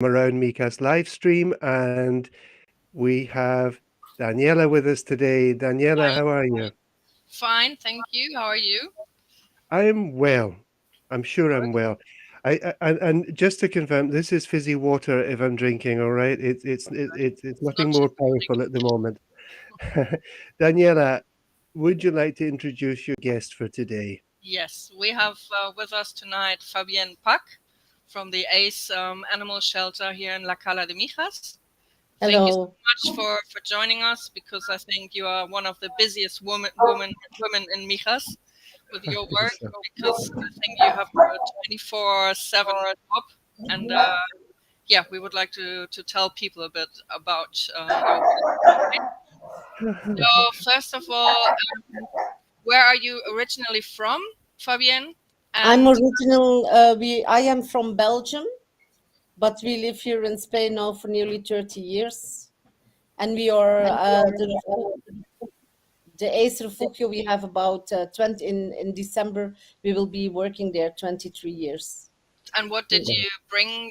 Around Mijas live stream, and we have Daniela with us today. Daniela, Hi. how are you? Fine, thank you. How are you? I'm well. I'm sure Good. I'm well. And just to confirm, this is fizzy water if I'm drinking, all right? It's It's not nothing gin more tonic. powerful at the moment. Daniela, would you like to introduce your guest for today? Yes, we have with us tonight Fabienne Paques from the ACE Animal Shelter here in La Cala de Mijas. Thank you so Hello. much for joining us because I think you are one of the busiest women in Mijas with I your think work so. because I think you have a 24/7 job and yeah, we would like to tell people a bit about your work. So first of all, where are you originally from, Fabienne? I'm And original. I am from Belgium, but we live here in Spain now for nearly 30 years. And we are the Ace Refugio. We have about 20 in December. We will be working there 23 years. what did you bring?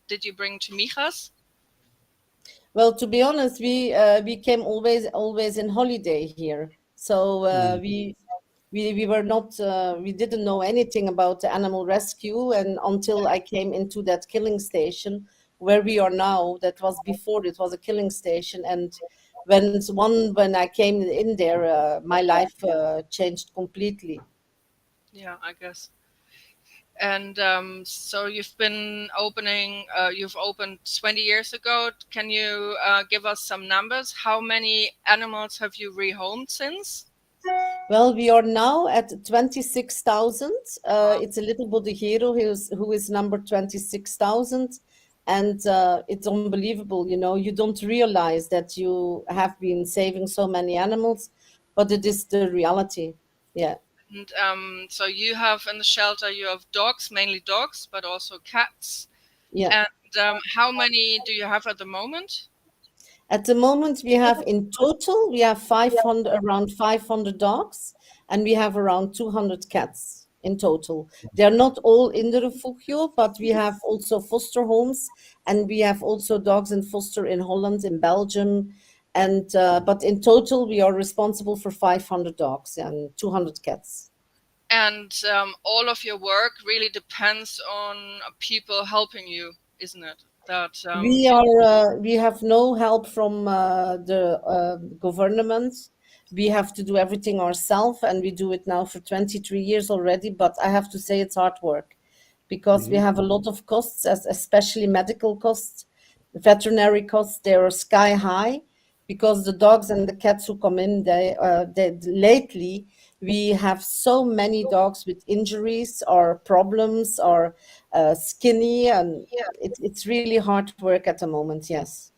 Did you bring to Mijas? Well, to be honest, we came always in holiday here. So Mm. we were not we didn't know anything about the animal rescue, and until I came into that killing station where we are now. That was before it was a killing station, and when I came in there, my life changed completely. Yeah, I guess. And so you've opened 20 years ago. Can you give us some numbers? How many animals have you rehomed since? Well, we are now at 26,000. It's a little bodhero who is number 26,000. And it's unbelievable. You don't realize that you have been saving so many animals, but it is the reality. Yeah. And so you have in the shelter, you have dogs, mainly dogs, but also cats. Yeah. And how many do you have at the moment? At the moment, we have in total, we have 500, around 500 dogs, and we have around 200 cats in total. They're not all in the refugio, but we have also foster homes, and we have also dogs in foster in Holland, in Belgium, and but in total, we are responsible for 500 dogs and 200 cats. And all of your work really depends on people helping you, isn't it? That We have no help from the government. We have to do everything ourselves, and we do it now for 23 years already. But I have to say it's hard work because we Mhm. have a lot of costs, especially medical costs, veterinary costs. They are sky high because the dogs and the cats who come in, they lately we have so many dogs with injuries or problems or skinny, and it's really hard work at the moment. Yes.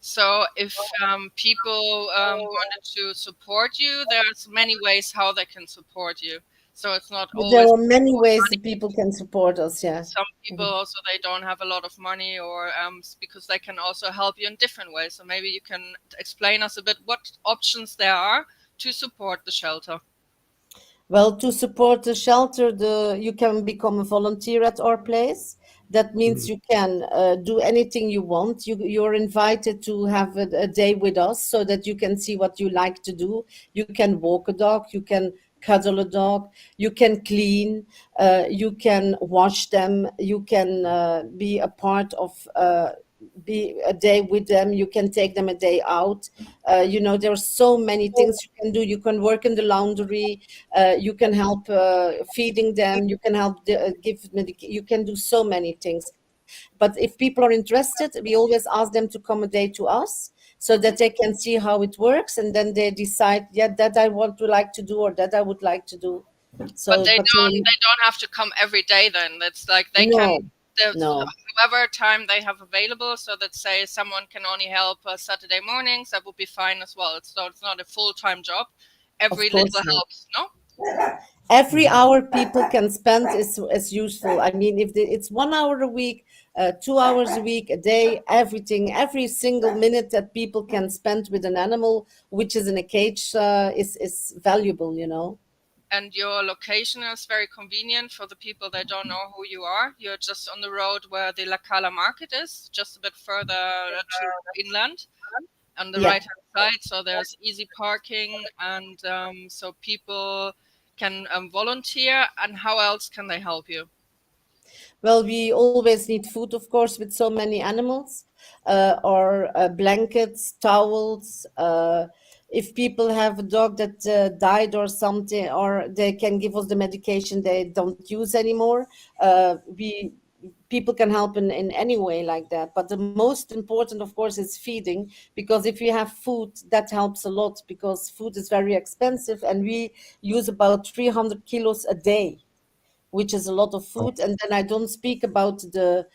so if people wanted to support you, there's many ways how they can support you. So it's not There always are many ways that money. people can support us. Yeah. Some people also they don't have a lot of money, or because they can also help you in different ways. So maybe you can explain us a bit what options there are to support the shelter. Well, to support the shelter, you can become a volunteer at our place. That means Mhm. you can do anything you want. You're invited to have a day with us so that you can see what you like to do. You can walk a dog, you can cuddle a dog, you can clean, you can wash them, you can be a part of. Be a day with them, you can take them a day out. There are so many things you can do. You can work in the laundry, you can help feeding them, you can help you can do so many things. But if people are interested, we always ask them to come a day to us so that they can see how it works, and then they decide, yeah, that I want to like to do, or that I would like to do. But So but they don't have to come every day then. That's like they can no, the no, whoever time they have available. So let's say someone can only help Saturday mornings, that would be fine as well. It's not a full-time job. of Every little course not. helps, no? Every hour people can spend is useful. I mean, if it's 1 hour a week, 2 hours a week, a day, everything, every single minute that people can spend with an animal which is in a cage is valuable. And your location is very convenient for the people that don't know who you are. You're just on the road where the La Cala market is, just a bit further to inland on the Yeah. right hand side. So there's easy parking, and so people can volunteer. And how else can they help you? Well, we always need food, of course, with so many animals, or blankets, towels. If people have a dog that died or something, or they can give us the medication they don't use anymore, we people can help in any way like that. But the most important, of course, is feeding, because if you have food, that helps a lot, because food is very expensive, and we use about 300 kilos a day, which is a lot of food. And then I don't speak about the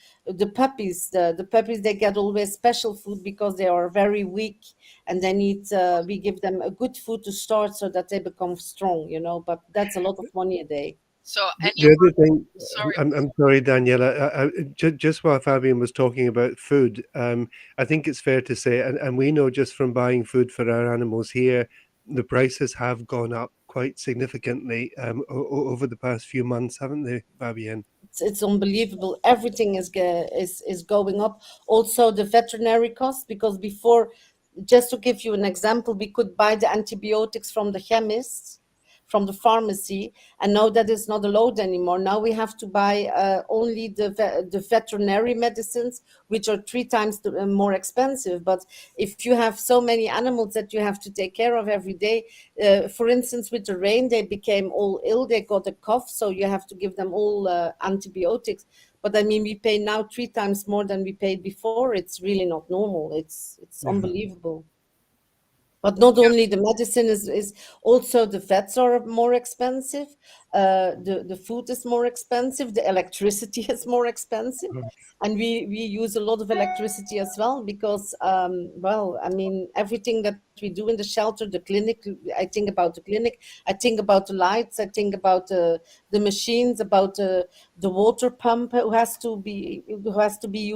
puppies. The puppies, they get always special food because they are very weak, and they need we give them a good food to start so that they become strong, but that's a lot of money a day. So The other anyone, thing, sorry. I'm sorry, Daniela, just while Fabian was talking about food, I think it's fair to say, and we know just from buying food for our animals here, the prices have gone up quite significantly over the past few months, haven't they, Fabian? It's unbelievable. Everything is going up. Also, the veterinary costs, because before, just to give you an example, we could buy the antibiotics from the chemist, from the pharmacy, and now that is not allowed anymore. Now we have to buy only the veterinary medicines, which are three times more expensive. But if you have so many animals that you have to take care of every day, for instance, with the rain, they became all ill. They got a cough, so you have to give them all antibiotics. But I mean, we pay now three times more than we paid before. It's really not normal. It's Yeah. unbelievable. But not only the medicine is also the vets are more expensive. The food is more expensive. The electricity is more expensive, and we use a lot of electricity as well, because well, I mean, everything that we do in the shelter, the clinic. I think about the clinic. I think about the lights. I think about the machines, about the water pump who has to be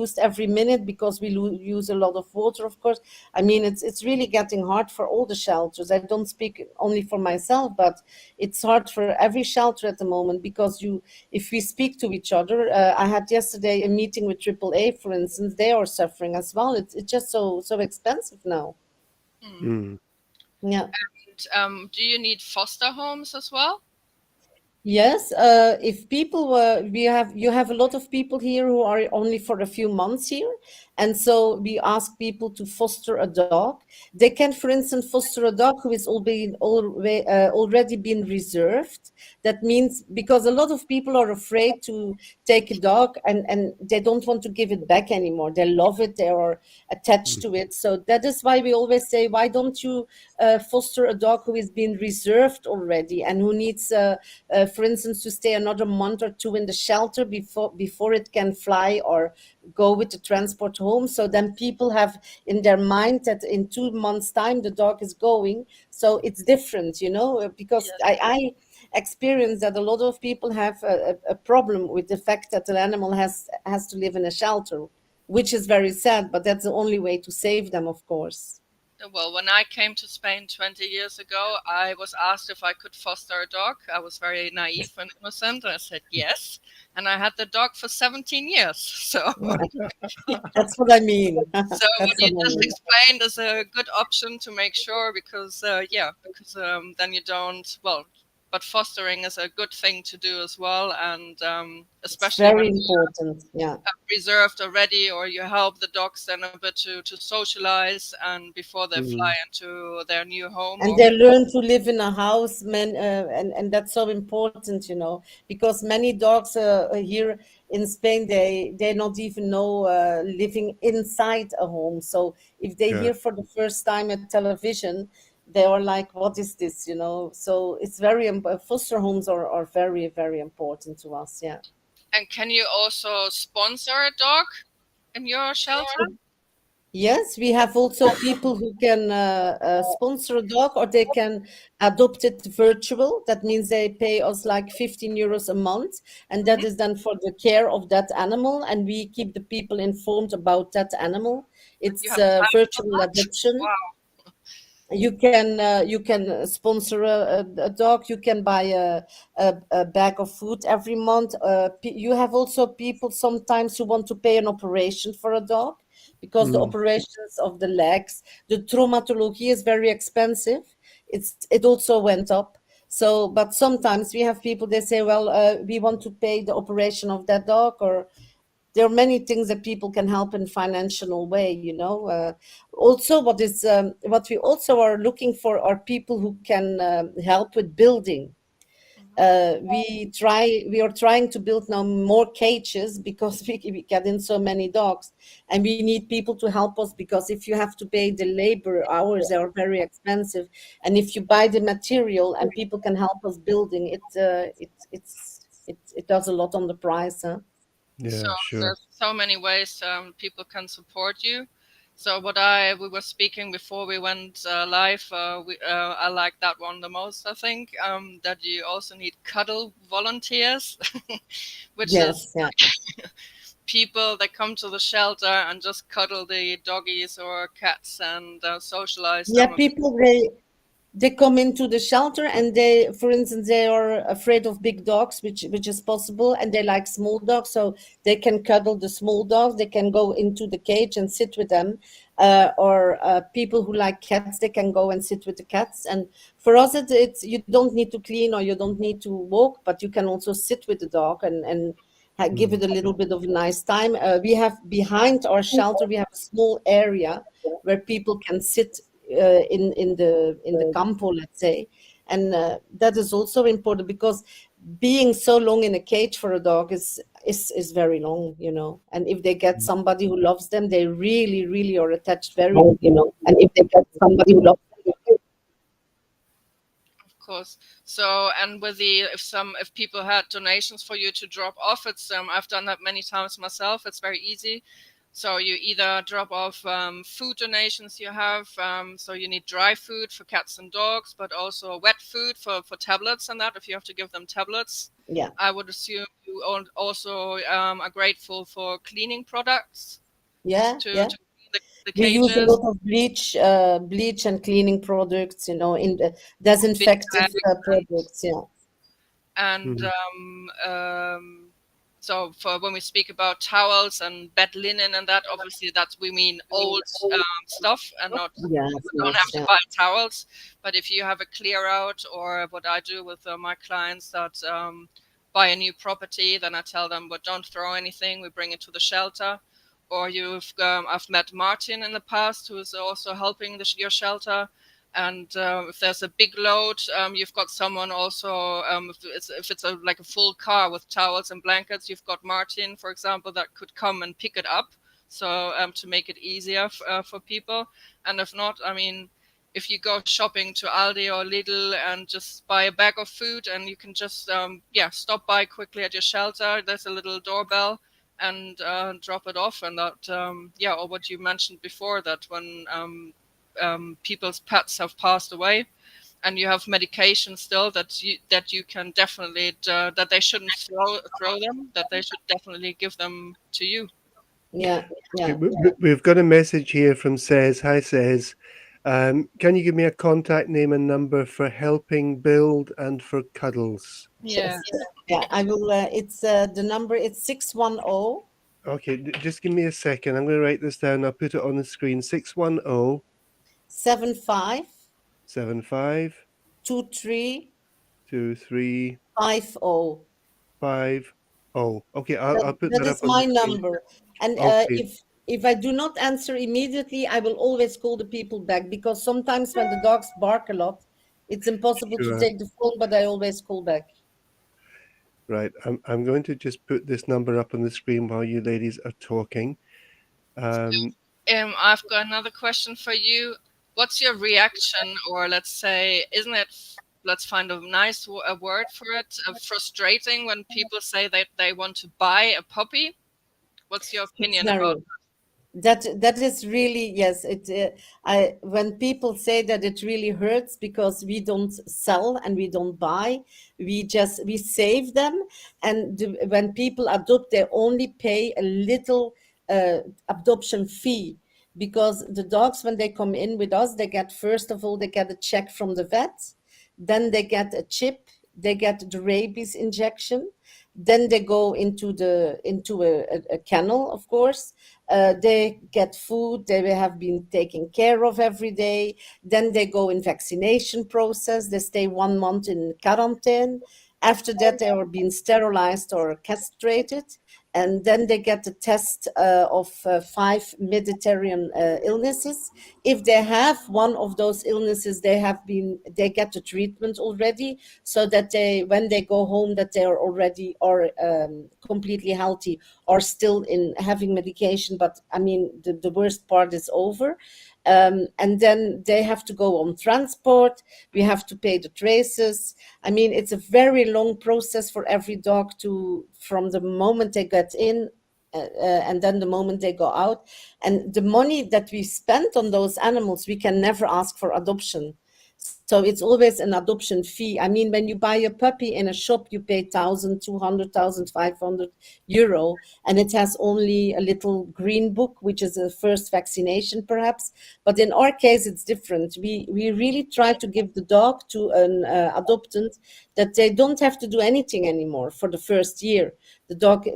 used every minute, because we use a lot of water, of course. I mean, it's really getting hard for all the shelters. I don't speak only for myself, but it's hard for every shelter at the moment, because if we speak to each other, I had yesterday a meeting with AAA, for instance. They are suffering as well. It's just so expensive now. Mm. Yeah. And, do you need foster homes as well? Yes, if people were, you have a lot of people here who are only for a few months here, and so we ask people to foster a dog. They can, for instance, foster a dog who is already been reserved. That means, because a lot of people are afraid to take a dog, and they don't want to give it back anymore. They love it, they are attached to it. So that is why we always say, why don't you foster a dog who is being reserved already, and who needs for instance, to stay another month or two in the shelter before it can fly or go with the transport home. So then people have in their mind that in 2 months' time the dog is going. So it's different, because Yes. I experience that a lot of people have a problem with the fact that an animal has to live in a shelter, which is very sad. But that's the only way to save them, of course. Well, when I came to Spain 20 years ago, I was asked if I could foster a dog. I was very naive and innocent, and I said yes. And I had the dog for 17 years. So, That's what I mean. what That's you what I just mean. explained is a good option to make sure, because, then you don't, well, but fostering is a good thing to do as well. And It's especially when very important. Yeah. reserved already, or you help the dogs then a bit to socialize and before they fly Mm. into their new home. And Or they learn to live in a house, man, and that's so important, because many dogs here in Spain, they not even know living inside a home. So if they Yeah. hear for the first time a television, they are like, what is this, so it's very foster homes are very, very important to us. Yeah. and can you also sponsor a dog in your shelter? Yes, we have also people who can sponsor a dog, or they can adopt it virtual. That means they pay us like 15 euros a month, and that is done for the care of that animal. And we keep the people informed about that animal. You It's have time for virtual that? adoption. Wow. you can sponsor a dog. You can buy a bag of food every month. You have also people sometimes who want to pay an operation for a dog, because the Mm, operations of the legs, the traumatology is very expensive. It also went up. So, but sometimes we have people, they say, well, we want to pay the operation of that dog, or there are many things that people can help in financial way, also what we also are looking for are people who can help with building. We are trying to build now more cages, because we get in so many dogs, and we need people to help us, because if you have to pay the labor hours, they are very expensive, and if you buy the material and people can help us building it, it does a lot on the price, huh? So yeah, sure. there's so many ways people can support you. So we were speaking before we went live. I like that one the most. I think that you also need cuddle volunteers, which is Yes, yeah. people that come to the shelter and just cuddle the doggies or cats and socialize Yeah, them. people they come into the shelter, and they, for instance, they are afraid of big dogs, which is possible, and they like small dogs, so they can cuddle the small dogs. They can go into the cage and sit with them, or people who like cats, they can go and sit with the cats. And for us, it's you don't need to clean, or you don't need to walk, but you can also sit with the dog and give Mm, it a little bit of a nice time. We have behind our shelter, we have a small area where people can sit in the campo, let's say, and that is also important, because being so long in a cage for a dog is very long, and if they get mm, somebody who loves them, they really really are attached very, And if they get somebody who loves them, Of course. So, and with the if people had donations for you to drop off, it's I've done that many times myself. It's very easy. So you either drop off food donations you have. So you need dry food for cats and dogs, but also wet food for tablets and that. If you have to give them tablets, yeah, I would assume you also are grateful for cleaning products yeah, to yeah. clean the We use a cages, lot of bleach and cleaning products, in the bin disinfective tags, products, yeah. and mm, so for when we speak about towels and bed linen and that, obviously that's we mean old stuff and not Yes, don't have yes, to yeah. buy towels. But if you have a clear out, or what I do with my clients that buy a new property, then I tell them, but don't throw anything, we bring it to the shelter. Or I've met Martin in the past, who is also helping your shelter. And if there's a big load, you've got someone also. If it's like a full car with towels and blankets, you've got Martin, for example, that could come and pick it up. So to make it easier for people. And if not, I mean, if you go shopping to Aldi or Lidl and just buy a bag of food, and you can just stop by quickly at your shelter. There's a little doorbell, and drop it off. And that or what you mentioned before, that when people's pets have passed away, and you have medication still, that you can definitely that they shouldn't throw them, that they should definitely give them to you. Yeah, okay, yeah. we've got a message here from Says. Hi, Says. Can you give me a contact name and number for helping build and for cuddles? Yeah. Yeah, I will. It's the number. It's 610 Okay, just give me a second. I'm going to write this down. I'll put it on the screen. 610 75 75 23 23 50. 50. Okay, I'll put That that up is on the my screen. number. And Okay, if I do not answer immediately, I will always call the people back, because sometimes when the dogs bark a lot, it's impossible to sure. take the phone, but I always call back. Right. I'm going to just put this number up on the screen while you ladies are talking. Um, I've got another question for you. What's your reaction, or let's say, isn't it? Let's find a nice a word for it. Frustrating when people say that they want to buy a puppy. What's your It's opinion about? very that is really, yes, it I when people say that, it really hurts, because we don't sell and we don't buy, we save them. And when people adopt, they only pay a little adoption fee, because the dogs, when they come in with us, they get, first of all, they get a check from the vet, then they get a chip, they get the rabies injection, then they go into a kennel, of course. They get food they have been taken care of every day. Then they go in vaccination process. They stay 1 month in quarantine. After that, they are being sterilized or castrated, and then they get a test of 5 Mediterranean illnesses. If they have one of those illnesses, they get the treatment already, so that they, when they go home, that they are already or completely healthy, or still in having medication. But I mean, the worst part is over. And then they have to go on transport. We have to pay the traces. I mean, it's a very long process for every dog to, from the moment they get in, and then the moment they go out. And the money that we spent on those animals, we can never ask for adoption. So it's always an adoption fee. I mean, when you buy a puppy in a shop, you pay 1,200, 1,500 euro, and it has only a little green book, which is a first vaccination, perhaps. But in our case, it's different. We really try to give the dog to an adoptant, that they don't have to do anything anymore for the first year. The dog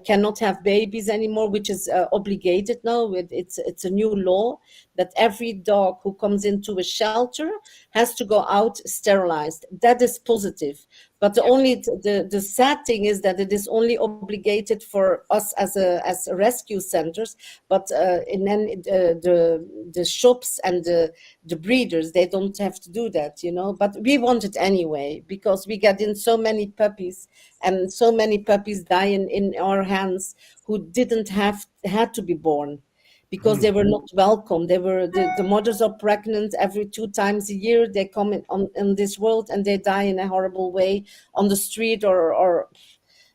cannot have babies anymore, which is obligated now. It's a new law that every dog who comes into a shelter has to go out sterilized. That is positive. But the sad thing is that it is only obligated for us as rescue centers. But and then the shops and the breeders, they don't have to do that, you know. But we want it anyway, because we get in so many puppies, and so many puppies die in our hands who didn't had to be born, because they were not welcome. They were the mothers are pregnant every 2 times a year. They come in this world, and they die in a horrible way on the street, or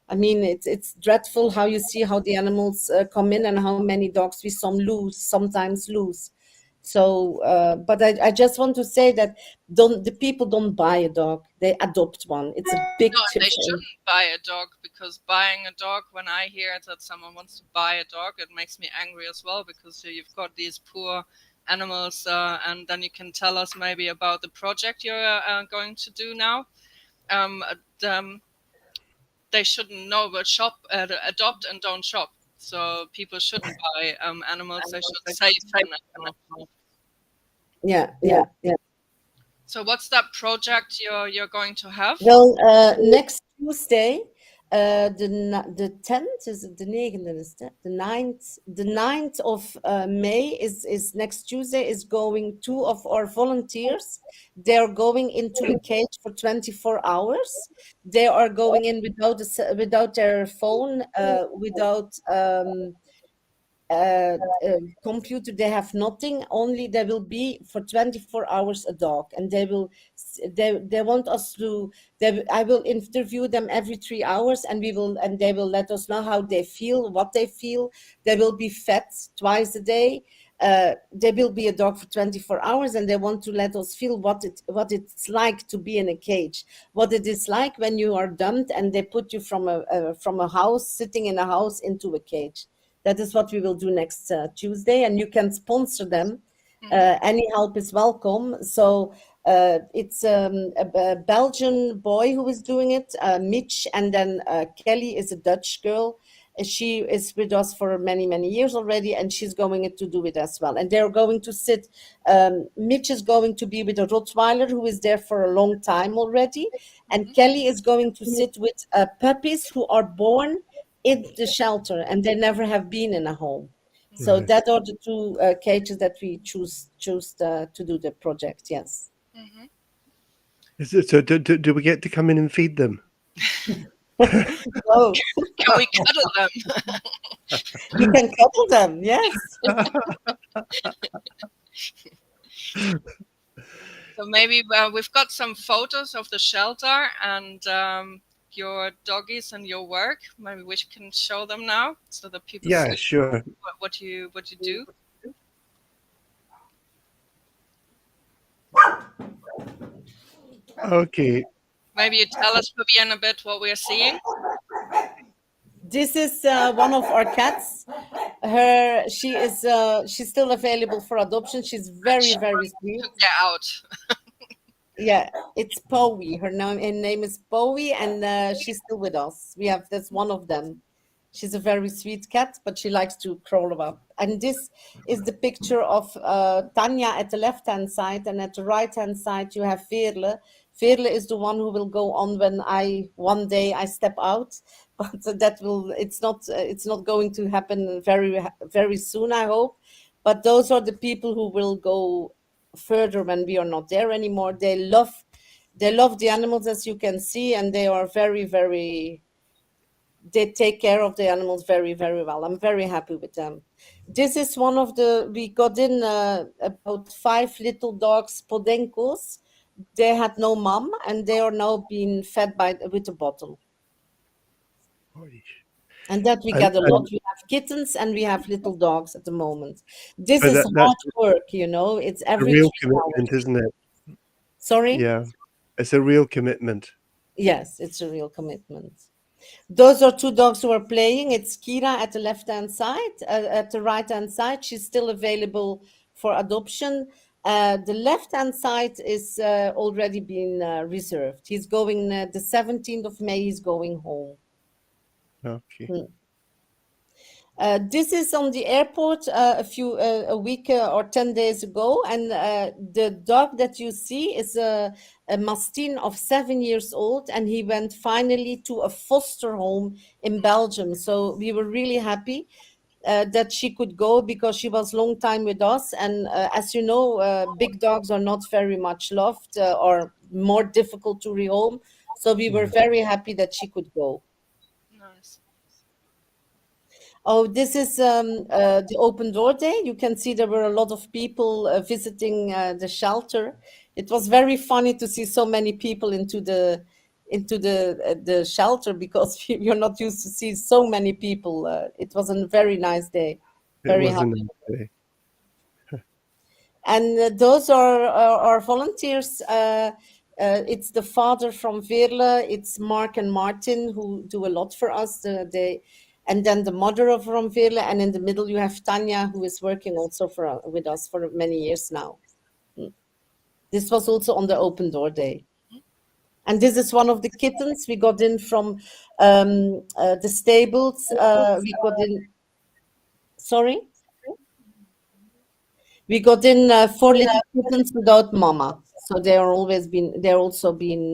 I mean, it's dreadful how you see how the animals come in, and how many dogs we sometimes lose. So, but I just want to say that the people don't buy a dog; they adopt one. It's a big No, and they difference. shouldn't buy a dog, because buying a dog, when I hear that someone wants to buy a dog, it makes me angry as well, because you've got these poor animals, and then you can tell us maybe about the project you're going to do now. They shouldn't know but adopt and don't shop. So people shouldn't buy animals. They should save an animal. Yeah. So what's that project you're going to have? Well, next Tuesday, the 10th is it, the 9th is that? The 9th of May is next Tuesday. Is going, 2 of our volunteers. They are going into a cage for 24 hours. They are going in without their phone, without computer. They have nothing. Only they will be for 24 hours a dog, and they want us to. I will interview them every 3 hours, and they will let us know how they feel, what they feel. They will be fed twice a day. They will be a dog for 24 hours, and they want to let us feel what it's like to be in a cage, what it is like when you are dumped and they put you from a house, sitting in a house, into a cage. That is what we will do next Tuesday, and you can sponsor them. Any help is welcome. So it's a Belgian boy who is doing it, Mitch, and then Kelly is a Dutch girl. She is with us for many, many years already, and she's going to do it as well. And they're going to sit. Mitch is going to be with a Rottweiler who is there for a long time already, and Kelly is going to sit with puppies who are born in the shelter, and they never have been in a home. So Right. that are the 2 cages that we choose to do the project. Yes. So do we get to come in and feed them? Oh, Can we cuddle them? you can cuddle them. Yes. So maybe we've got some photos of the shelter and your doggies and your work. Maybe we can show them now, so that people Yeah, see sure. what you do. Okay. Maybe you tell us, Fabienne, a bit what we are seeing. This is one of our cats. She's still available for adoption. She's very, very sweet. To get out. Yeah, it's Bowie. Her name is Bowie, and she's still with us. That's one of them. She's a very sweet cat, but she likes to crawl up. And this is the picture of Tanya at the left-hand side, and at the right-hand side you have Veerle. Veerle is the one who will go on when one day I step out, but it's not going to happen very soon, I hope. But those are the people who will go further when we are not there anymore. They love the animals, as you can see, and they are very, very, they take care of the animals very, very well. I'm very happy with them. This is we got in about 5 little dogs, Podenkos. They had no mom, and they are now being fed with a bottle. And that we get a lot. And We have kittens and we have little dogs at the moment. This but is that's hard work, It's a every real 3 hours. commitment, isn't it? Sorry? Yeah, it's a real commitment. Yes, it's a real commitment. Those are 2 dogs who are playing. It's Kira at the left-hand side. At the right-hand side, she's still available for adoption. The left-hand side is already been reserved. He's going the 17th of May. He's going home. Okay. This is on the airport a week or 10 days ago, and the dog that you see is a Mastin of 7 years old, and he went finally to a foster home in Belgium. So we were really happy that she could go, because she was long time with us, and as you know, big dogs are not very much loved or more difficult to rehome. So we were very happy that she could go. Nice. Oh, this is the open door day. You can see there were a lot of people visiting the shelter. It was very funny to see so many people into the shelter, because you're not used to see so many people. It was a very nice day. It Very was a happy. nice day. And those are our volunteers. It's the father from Veerle. It's Mark and Martin, who do a lot for us. And then the mother of from Veerle. And in the middle, you have Tanya, who is working also with us for many years now. This was also on the open door day. And this is one of the kittens we got in from the stables. We got in. Sorry? We got in 4 little kittens without mama, so they're also been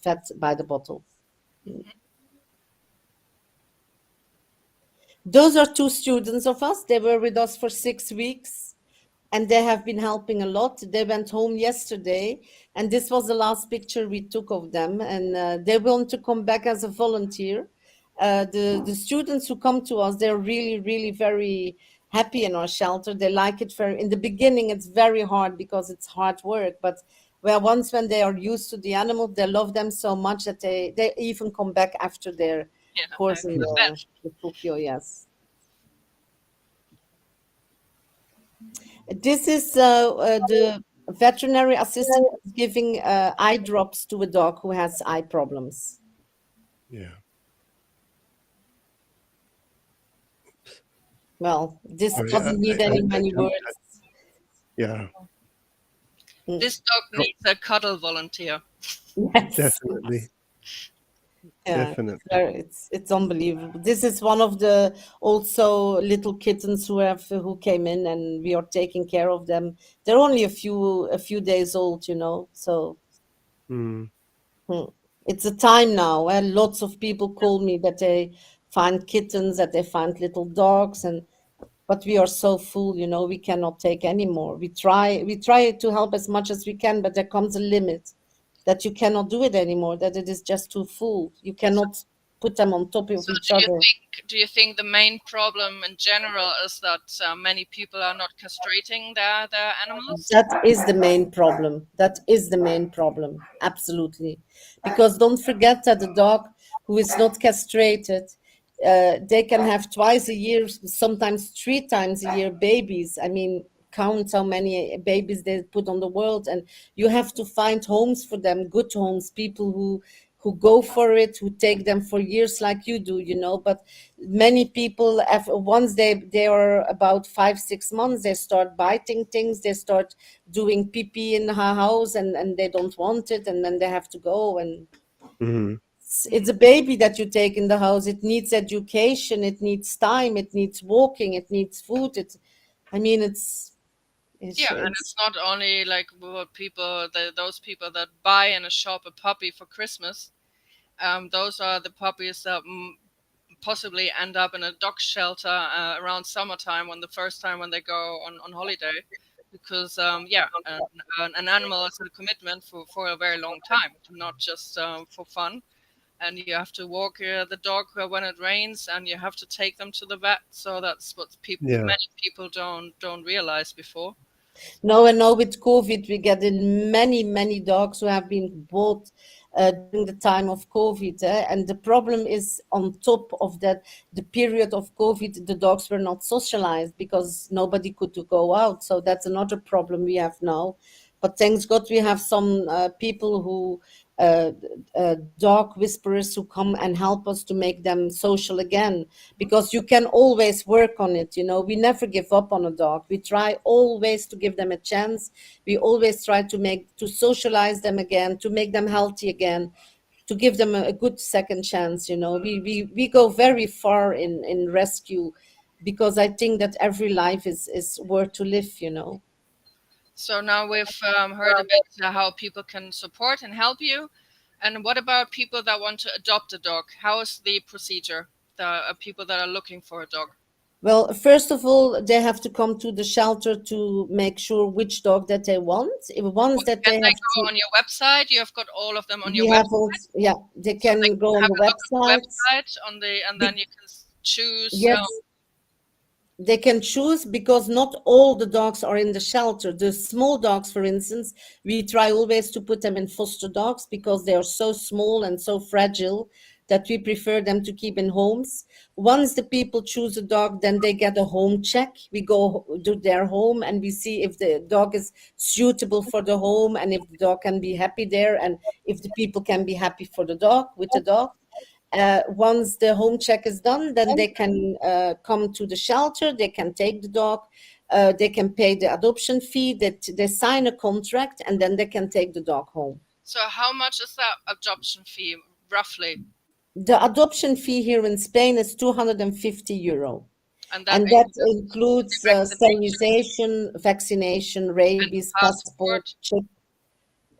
fed by the bottle. Those are 2 students of us. They were with us for 6 weeks, and they have been helping a lot. They went home yesterday, and this was the last picture we took of them. And they want to come back as a volunteer. The students who come to us, they're really, really very happy in our shelter. They like it in the beginning, it's very hard because it's hard work, but once when they are used to the animal, they love them so much that they even come back after their course in the Tokyo, yes. This is the veterinary assistant giving eye drops to a dog who has eye problems. Yeah. Well, this doesn't need many words. Yeah. This dog needs a cuddle volunteer. Yes. Definitely. Yeah, Definitely. it's unbelievable. This is one of the also little kittens who came in, and we are taking care of them. They're only a few days old, so it's a time now, and lots of people call me that they find kittens, that they find little dogs, but we are so full, we cannot take any more. We try to help as much as we can, but there comes a limit that you cannot do it anymore, that it is just too full. You cannot put them on top of each other. Do you think the main problem in general is that many people are not castrating their animals? That is the main problem. That is the main problem. Absolutely. Because don't forget that the dog who is not castrated, they can have twice a year, sometimes 3 times a year babies. I mean, count how many babies they put on the world, and you have to find homes for them, good homes, people who who go for it, who take them for years like you do, you know. But many people, once they are about 5 6 months, they start biting things, they start doing pee pee in the house, and they don't want it, and then they have to go. And Hmm. it's a baby that you take in the house. It needs education, it needs time, it needs walking, it needs food. I mean, Yeah, and it's it's not only like what people, those people that buy in a shop a puppy for Christmas. Those are the puppies that possibly end up in a dog shelter around summertime, when the first time when they go on holiday, because yeah, an animal is a commitment for a very long time, not just for fun. And you have to walk the dog when it rains, and you have to take them to the vet. So that's what Yeah. many people don't realize before. No, and now with COVID, we get in many dogs who have been bought during the time of COVID. And the problem is, on top of that, the period of COVID, the dogs were not socialized because nobody could go out. So that's another problem we have now. But thanks God, we have some people who, uh, dog whisperers, who come and help us to make them social again, because you can always work on it, you know. We never give up on a dog. We try always to give them a chance. We always try to socialize them again, to make them healthy again, to give them a good second chance, you know. We go very far in rescue, because I think that every life is worth to live, you know. So now we've heard a bit how people can support and help you. And what about people that want to adopt a dog? How is the procedure? The people that are looking for a dog. Well, first of all, they have to come to the shelter to make sure which dog that they want. If once that Can they they have go to, on your website? You have got all of them on your we have website, also, yeah, they so they can go can on have the a look at the website. website on the, and then you can choose. Yes, they can choose, because not all the dogs are in the shelter. The small dogs, for instance, we try always to put them in foster dogs, because they are so small and so fragile that we prefer them to keep in homes. Once the people choose a dog, then they get a home check. We go to their home and we see if the dog is suitable for the home, and if the dog can be happy there, and if the people can be happy for the dog, with the dog. Once the home check is done, then they can come to the shelter, they can take the dog, they can pay the adoption fee, that they sign a contract, and then they can take the dog home. So how much is that adoption fee roughly? The adoption fee here in Spain is €250, And that and that includes includes the vaccination sterilization, vaccination, and rabies, passport, passport. chip,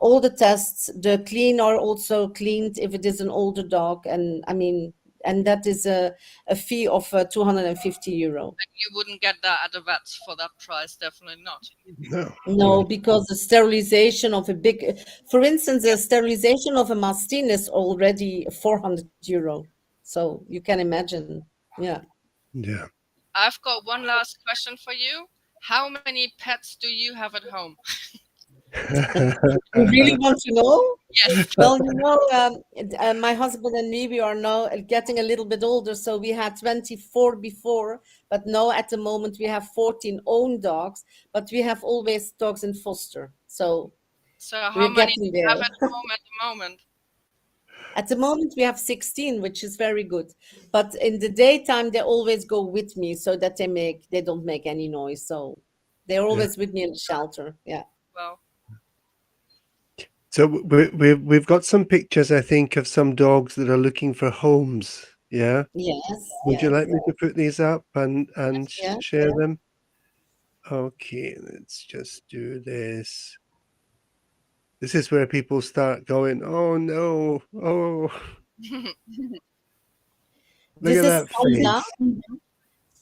all the tests. The clean are also cleaned if it is an older dog, and I mean, and that is a fee of €250. You wouldn't get that at a vet for that price, definitely not. No. No, because the sterilization of a big, for instance, the sterilization of a mastin is already €400. So you can imagine. Yeah. Yeah. I've got one last question for you. How many pets do you have at home? You really want to know? Yes. Well, you know, my husband and me, we are now getting a little bit older. So we had 24 before, but now at the moment we have 14 own dogs, but we have always dogs in foster. So So how we're many do getting you have there. at home at the moment? At the moment, we have 16, which is very good. But in the daytime, they always go with me, so that they don't make any noise. So they're Yeah. always with me in the shelter. Yeah. Well, So we've got some pictures, I think, of some dogs that are looking for homes. Yeah. Yes. Would you Yes. like me to put these up and Yeah. share them? Okay, let's just do this. This is where people start going, oh no, oh, look This at is that Sanda. face.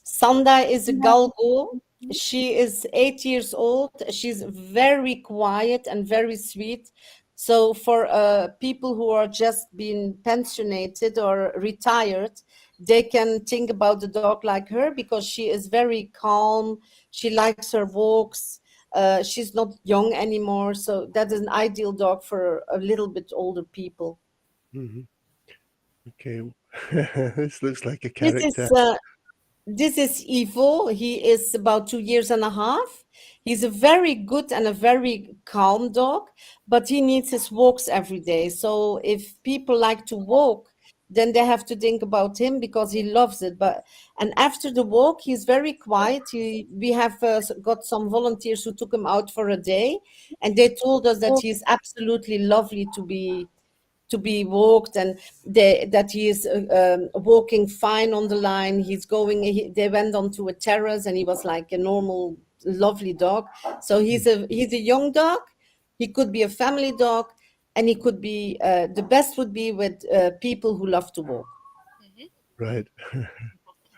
Sanda is a galgo. She is 8 years old. She's very quiet and very sweet. So for people who are just being pensionated or retired, they can think about the dog like her, because she is very calm. She likes her walks. She's not young anymore. So that is an ideal dog for a little bit older people. Mhm. Okay, this looks like a This is character. This is Ivo. He is about 2 years and a half. He's a very good and a very calm dog, but he needs his walks every day. So if people like to walk, then they have to think about him because he loves it. But and after the walk, he's very quiet. We have got some volunteers who took him out for a day, and they told us that he's absolutely lovely to be walked, and that he is walking fine on the line. They went onto a terrace and he was like a normal lovely dog. So he's a young dog. He could be a family dog, and he could be the best would be with people who love to walk. Right.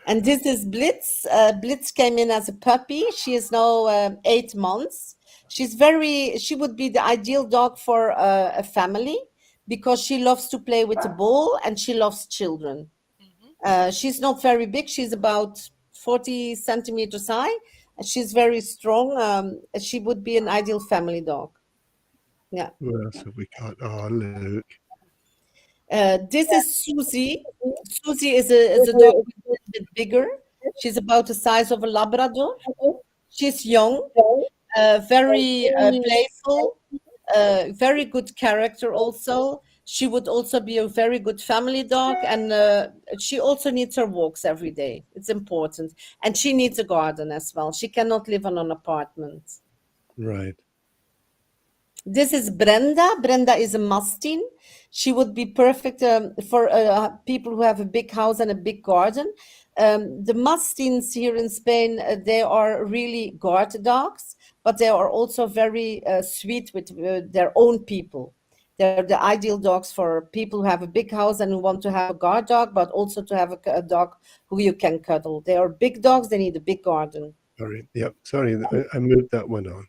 And this is Blitz. Blitz came in as a puppy. She is now 8 months. She would be the ideal dog for a family because she loves to play with the ball and she loves children. She's not very big. She's about 40 centimeters high. And she's very strong. She would be an ideal family dog. Yeah. What else have we got? Oh, look. This is Susie. Susie is a dog a little bit bigger. She's about the size of a Labrador. She's young, very playful, very good character also. She would also be a very good family dog, and she also needs her walks every day. It's important. And she needs a garden as well. She cannot live on an apartment. Right. This is Brenda. Brenda is a Mastin. She would be perfect for people who have a big house and a big garden. The Mastins here in Spain, they are really guard dogs, but they are also very sweet with their own people. They're the ideal dogs for people who have a big house and who want to have a guard dog, but also to have a dog who you can cuddle. They are big dogs. They need a big garden. Sorry. Yep. Sorry. I moved that one on.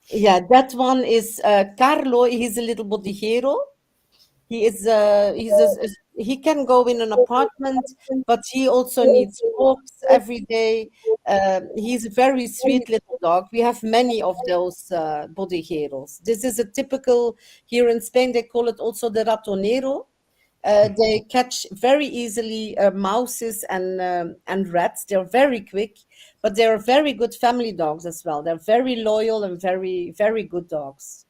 Yeah, that one is Carlo. He's a little bodyguero. He can go in an apartment, but he also needs walks every day. He's a very sweet little dog. We have many of those bodygueros. This is a typical here in Spain. They call it also the ratonero. They catch very easily mouses and rats. They're very quick, but they're very good family dogs as well. They're very loyal and very, very good dogs.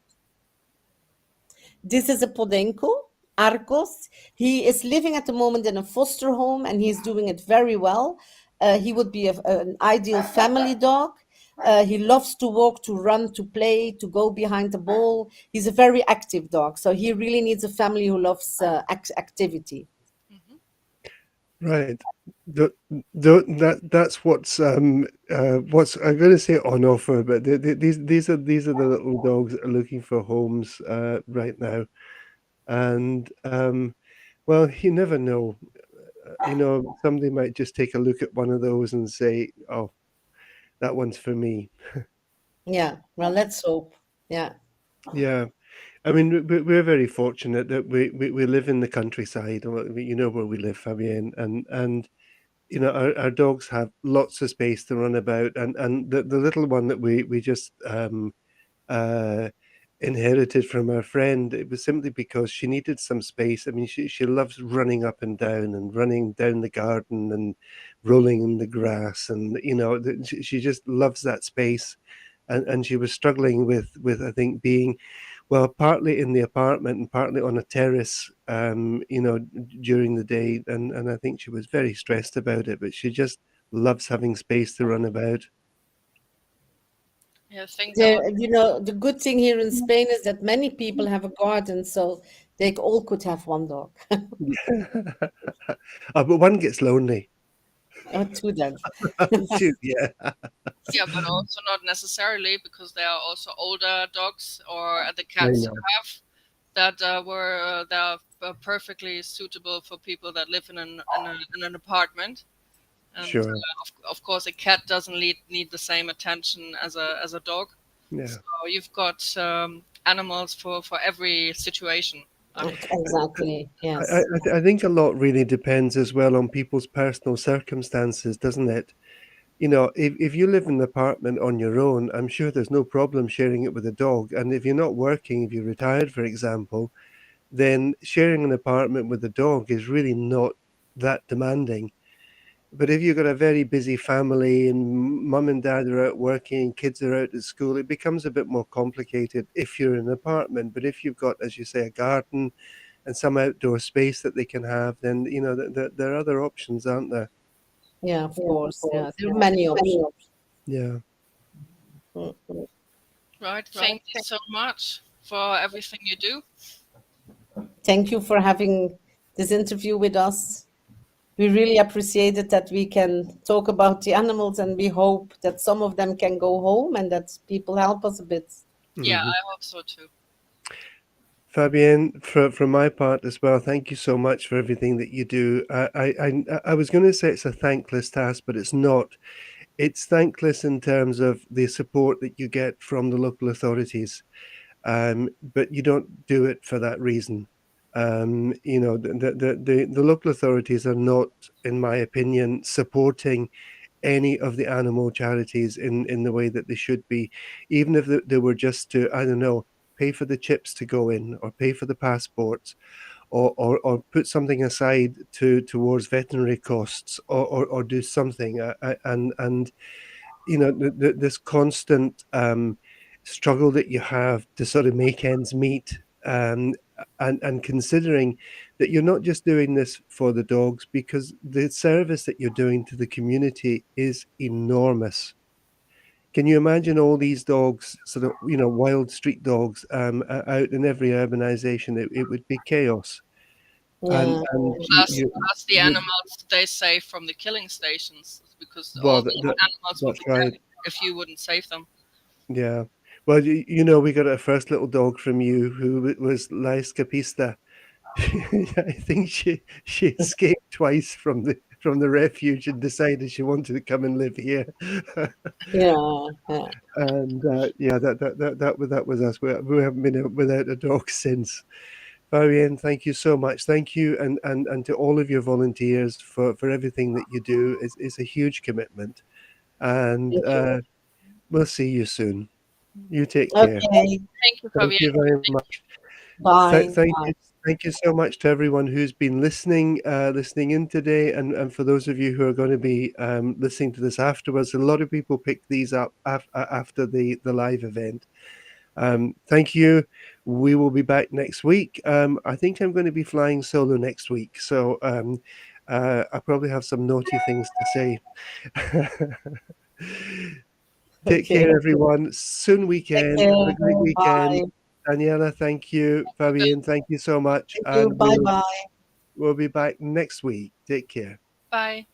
This is a Podenco, Arcos. He is living at the moment in a foster home and he's doing it very well. He would be an ideal family dog. He loves to walk, to run, to play, to go behind the ball. He's a very active dog. So he really needs a family who loves activity. Right. That's what's I'm going to say on offer, but these are the little dogs that are looking for homes right now, and well, you never know. Somebody might just take a look at one of those and say, "Oh, that one's for me." Yeah. Well, let's hope. Yeah. Yeah. I mean, we're very fortunate that we live in the countryside. You know where we live, Fabienne, and our dogs have lots of space to run about, and the little one that we just uh, inherited from our friend, it was simply because she needed some space. I mean, she loves running up and down and running down the garden and rolling in the grass, and she just loves that space, and she was struggling with I think being, well, partly in the apartment and partly on a terrace, during the day. And I think she was very stressed about it, but she just loves having space to run about. Yeah, I think that The good thing here in Spain is that many people have a garden, so they all could have one dog. But one gets lonely. Two dogs. Yeah. yeah, but also not necessarily because there are also older dogs or the I cats you know. have that are perfectly suitable for people that live in an apartment. And Sure. of course, a cat doesn't need the same attention as a dog. Yeah. So you've got animals for every situation. I mean, Exactly. Yes. I think a lot really depends as well on people's personal circumstances, doesn't it? If you live in an apartment on your own, I'm sure there's no problem sharing it with a dog. And if you're not working, if you're retired, for example, then sharing an apartment with a dog is really not that demanding. But if you've got a very busy family and mum and dad are out working, kids are out at school, it becomes a bit more complicated if you're in an apartment. But if you've got, as you say, a garden and some outdoor space that they can have, then there are other options, aren't there? Yeah, of course. Yeah, there are many options. Yeah. Mm. Right. Thank you so much for everything you do. Thank you for having this interview with us. We really appreciate it that we can talk about the animals, and we hope that some of them can go home and that people help us a bit. Yeah, Mhm. I hope so too. Fabienne, from my part as well, thank you so much for everything that you do. I was going to say it's a thankless task, but it's not. It's thankless in terms of the support that you get from the local authorities, but you don't do it for that reason. The local authorities are not, in my opinion, supporting any of the animal charities in the way that they should be, even if they were just to, I don't know, pay for the chips to go in or pay for the passports or put something aside towards veterinary costs or do something. And this constant struggle that you have to sort of make ends meet, and considering that you're not just doing this for the dogs, because the service that you're doing to the community is enormous. Can you imagine all these dogs, sort of, wild street dogs, out in every urbanization? It would be chaos. And Yeah, Plus the animals stay safe from the killing stations, because well, all the animals will that's be right. dead if you wouldn't save them. Yeah. Well, we got our first little dog from you who was La Escapista. I think she escaped twice from the refuge and decided she wanted to come and live here. yeah, yeah. And yeah, that was us. We haven't been without a dog since. Fabienne, thank you so much. Thank you, and to all of your volunteers for everything that you do. It's a huge commitment, and Thank you. we'll see you soon. You take care. Okay, Thank you, Thank you Fabienne. very much. bye. Thank Bye. you. Thank you so much to everyone who's been listening in today, and for those of you who are going to be listening to this afterwards. A lot of people picked these up after the live event. Thank you. We will be back next week. I think I'm going to be flying solo next week, so I probably have some naughty things to say. Take Okay, care, everyone. Soon take weekend. Have a care. great weekend. Bye. Daniela, thank you. Fabienne, thank you so much. Thank you. And Bye bye. we'll be back next week. Take care. Bye.